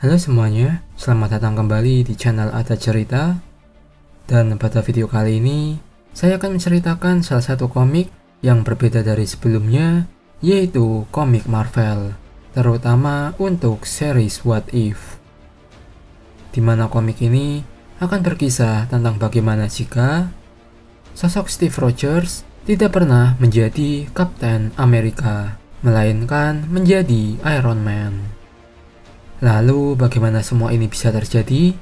Halo semuanya, selamat datang kembali di channel Ada Cerita. Dan pada video kali ini, saya akan menceritakan salah satu komik yang berbeda dari sebelumnya, yaitu komik Marvel, terutama untuk series What If. Di mana komik ini akan berkisah tentang bagaimana jika sosok Steve Rogers tidak pernah menjadi Kapten Amerika, melainkan menjadi Iron Man. Lalu bagaimana semua ini bisa terjadi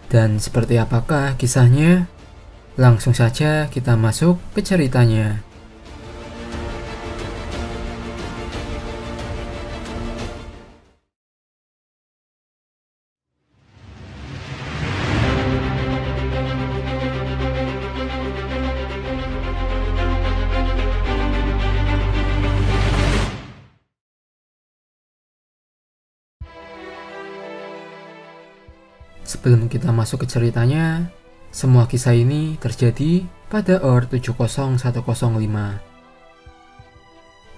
dan seperti apakah kisahnya? Langsung saja kita masuk ke ceritanya. Sebelum kita masuk ke ceritanya, semua kisah ini terjadi pada Earth 70105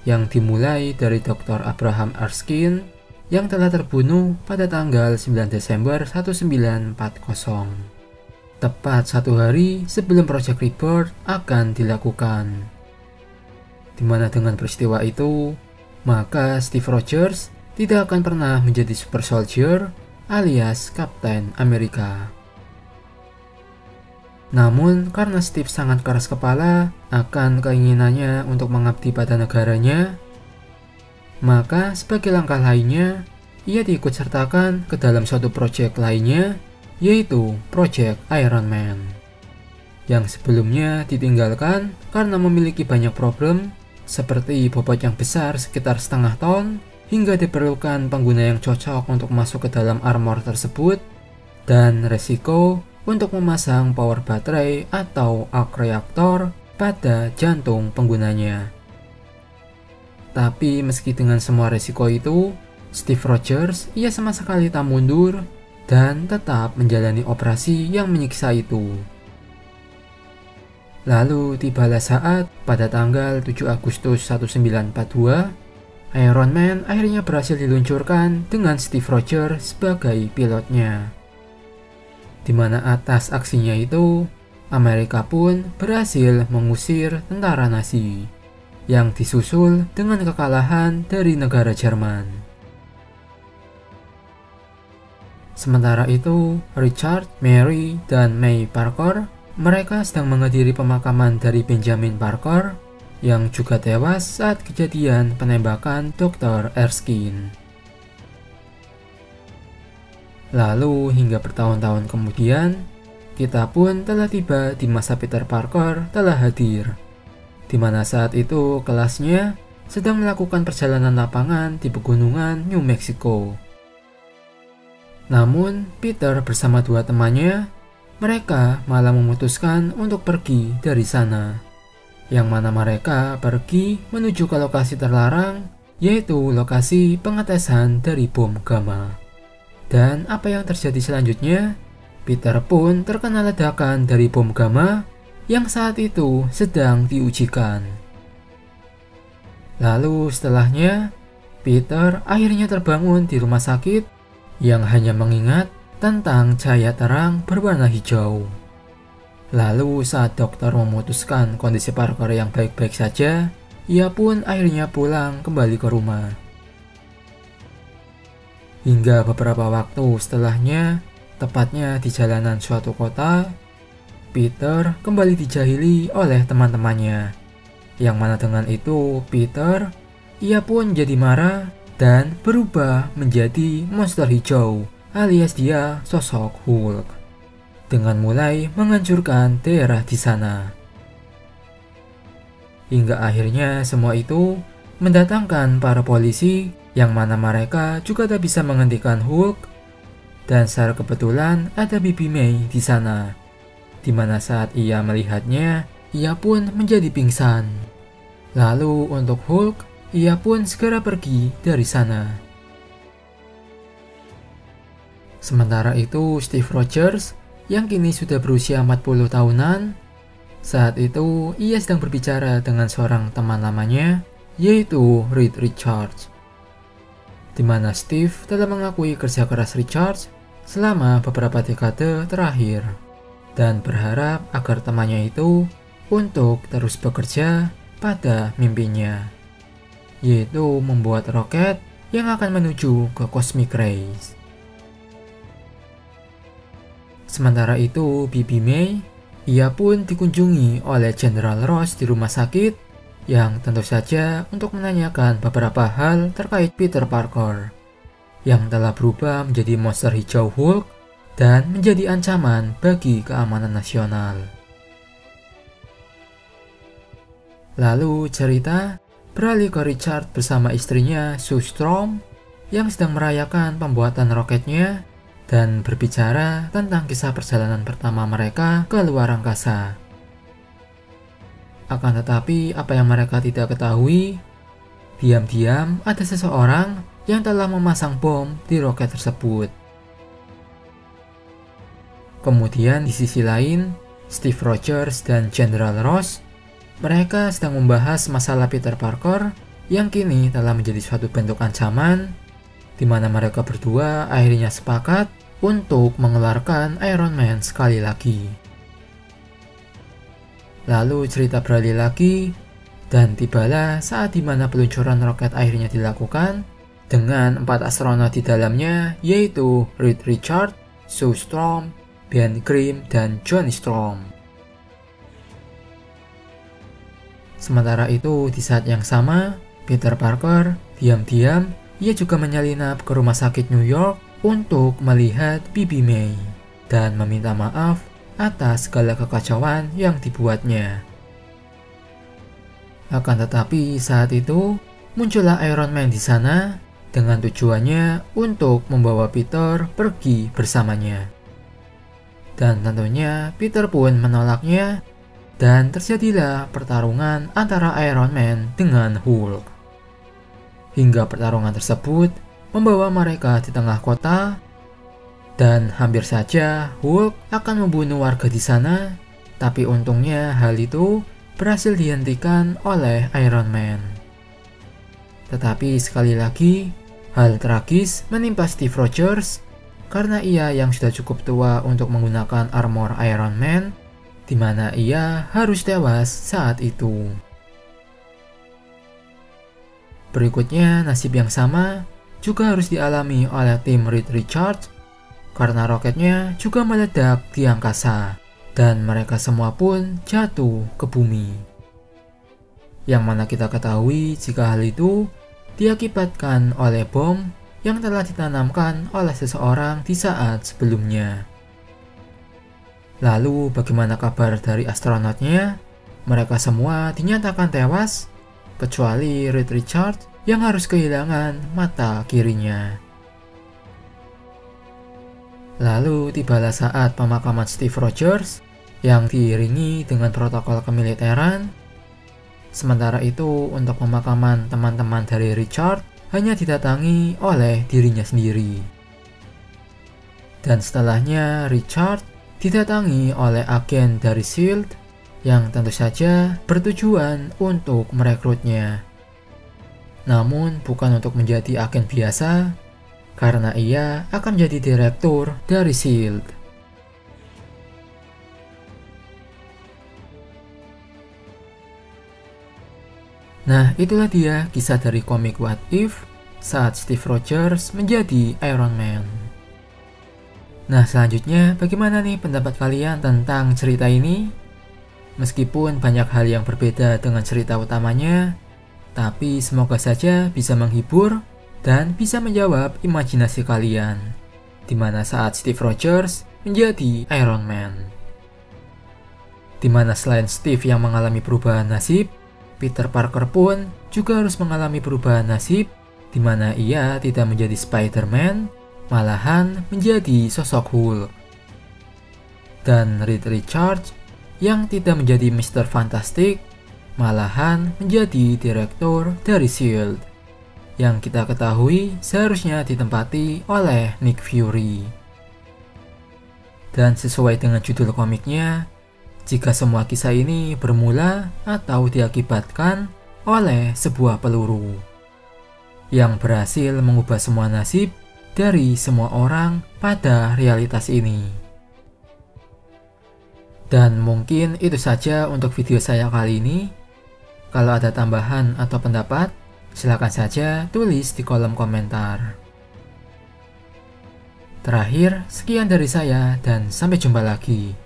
yang dimulai dari Dr. Abraham Erskine yang telah terbunuh pada tanggal 9 Desember 1940, tepat satu hari sebelum Project Rebirth akan dilakukan. Dimana dengan peristiwa itu, maka Steve Rogers tidak akan pernah menjadi Super Soldier alias Kapten Amerika. Namun karena Steve sangat keras kepala akan keinginannya untuk mengabdi pada negaranya, maka sebagai langkah lainnya, ia diikut sertakan ke dalam suatu proyek lainnya, yaitu Project Iron Man, yang sebelumnya ditinggalkan karena memiliki banyak problem, seperti bobot yang besar sekitar setengah ton, hingga diperlukan pengguna yang cocok untuk masuk ke dalam armor tersebut, dan resiko untuk memasang power baterai atau arc reactor pada jantung penggunanya. Tapi meski dengan semua resiko itu, Steve Rogers ia sama sekali tak mundur dan tetap menjalani operasi yang menyiksa itu. Lalu tibalah saat pada tanggal 7 Agustus 1942, Iron Man akhirnya berhasil diluncurkan dengan Steve Rogers sebagai pilotnya. Di mana atas aksinya itu, Amerika pun berhasil mengusir tentara Nazi, yang disusul dengan kekalahan dari negara Jerman. Sementara itu, Richard, Mary, dan May Parker, mereka sedang menghadiri pemakaman dari Benjamin Parker, yang juga tewas saat kejadian penembakan Dr. Erskine. Lalu hingga bertahun-tahun kemudian, kita pun telah tiba di masa Peter Parker telah hadir, di mana saat itu kelasnya sedang melakukan perjalanan lapangan di pegunungan New Mexico. Namun Peter bersama dua temannya, mereka malah memutuskan untuk pergi dari sana, yang mana mereka pergi menuju ke lokasi terlarang, yaitu lokasi pengetesan dari bom gamma. Dan apa yang terjadi selanjutnya? Peter pun terkena ledakan dari bom gamma yang saat itu sedang diujikan. Lalu setelahnya, Peter akhirnya terbangun di rumah sakit yang hanya mengingat tentang cahaya terang berwarna hijau. Lalu saat dokter memutuskan kondisi Parker yang baik-baik saja, ia pun akhirnya pulang kembali ke rumah. Hingga beberapa waktu setelahnya, tepatnya di jalanan suatu kota, Peter kembali dijahili oleh teman-temannya. Yang mana dengan itu Peter, ia pun jadi marah dan berubah menjadi monster hijau alias dia sosok Hulk, dengan mulai menghancurkan daerah di sana. Hingga akhirnya semua itu mendatangkan para polisi yang mana mereka juga tak bisa menghentikan Hulk, dan secara kebetulan ada Bibi May di sana, di mana saat ia melihatnya, ia pun menjadi pingsan. Lalu untuk Hulk, ia pun segera pergi dari sana. Sementara itu Steve Rogers yang kini sudah berusia 40 tahunan, saat itu ia sedang berbicara dengan seorang teman lamanya, yaitu Reed Richards. di mana Steve telah mengakui kerja keras Richard selama beberapa dekade terakhir dan berharap agar temannya itu untuk terus bekerja pada mimpinya, yaitu membuat roket yang akan menuju ke Cosmic Rays. Sementara itu, Bibi May, ia pun dikunjungi oleh General Ross di rumah sakit yang tentu saja untuk menanyakan beberapa hal terkait Peter Parker yang telah berubah menjadi monster hijau Hulk dan menjadi ancaman bagi keamanan nasional. Lalu cerita beralih ke Richard bersama istrinya Sue Storm yang sedang merayakan pembuatan roketnya dan berbicara tentang kisah perjalanan pertama mereka ke luar angkasa. Akan tetapi apa yang mereka tidak ketahui, diam-diam ada seseorang yang telah memasang bom di roket tersebut. Kemudian di sisi lain, Steve Rogers dan General Ross, mereka sedang membahas masalah Peter Parker yang kini telah menjadi suatu bentuk ancaman, di mana mereka berdua akhirnya sepakat untuk mengeluarkan Iron Man sekali lagi. Lalu cerita beralih lagi, dan tibalah saat dimana peluncuran roket akhirnya dilakukan dengan 4 astronot di dalamnya, yaitu Reed Richards, Sue Storm, Ben Grimm, dan Johnny Storm. Sementara itu, di saat yang sama, Peter Parker diam-diam ia juga menyelinap ke rumah sakit New York untuk melihat Bibi May dan meminta maaf atas segala kekacauan yang dibuatnya. Akan tetapi saat itu muncullah Iron Man di sana dengan tujuannya untuk membawa Peter pergi bersamanya. Dan tentunya Peter pun menolaknya dan terjadilah pertarungan antara Iron Man dengan Hulk. Hingga pertarungan tersebut membawa mereka di tengah kota, dan hampir saja Hulk akan membunuh warga di sana, tapi untungnya hal itu berhasil dihentikan oleh Iron Man. Tetapi sekali lagi, hal tragis menimpa Steve Rogers karena ia yang sudah cukup tua untuk menggunakan armor Iron Man, di mana ia harus tewas saat itu. Berikutnya, nasib yang sama juga harus dialami oleh tim Reed Richards karena roketnya juga meledak di angkasa dan mereka semua pun jatuh ke bumi. Yang mana kita ketahui jika hal itu diakibatkan oleh bom yang telah ditanamkan oleh seseorang di saat sebelumnya. Lalu bagaimana kabar dari astronotnya? Mereka semua dinyatakan tewas kecuali Reed Richards yang harus kehilangan mata kirinya. Lalu tibalah saat pemakaman Steve Rogers yang diiringi dengan protokol kemiliteran. Sementara itu untuk pemakaman teman-teman dari Richard hanya didatangi oleh dirinya sendiri. Dan setelahnya Richard didatangi oleh agen dari S.H.I.E.L.D. yang tentu saja bertujuan untuk merekrutnya. Namun bukan untuk menjadi agen biasa, karena ia akan menjadi direktur dari S.H.I.E.L.D. Nah, itulah dia kisah dari komik What If saat Steve Rogers menjadi Iron Man. Nah, selanjutnya bagaimana nih pendapat kalian tentang cerita ini? Meskipun banyak hal yang berbeda dengan cerita utamanya, tapi semoga saja bisa menghibur dan bisa menjawab imajinasi kalian, di mana saat Steve Rogers menjadi Iron Man. Di mana selain Steve yang mengalami perubahan nasib, Peter Parker pun juga harus mengalami perubahan nasib, di mana ia tidak menjadi Spider-Man, malahan menjadi sosok Hulk. Dan Reed Richards yang tidak menjadi Mr. Fantastic, malahan menjadi direktur dari S.H.I.E.L.D. yang kita ketahui seharusnya ditempati oleh Nick Fury. Dan sesuai dengan judul komiknya, jika semua kisah ini bermula atau diakibatkan oleh sebuah peluru, yang berhasil mengubah semua nasib dari semua orang pada realitas ini. Dan mungkin itu saja untuk video saya kali ini. Kalau ada tambahan atau pendapat, silakan saja tulis di kolom komentar. Terakhir, sekian dari saya dan sampai jumpa lagi.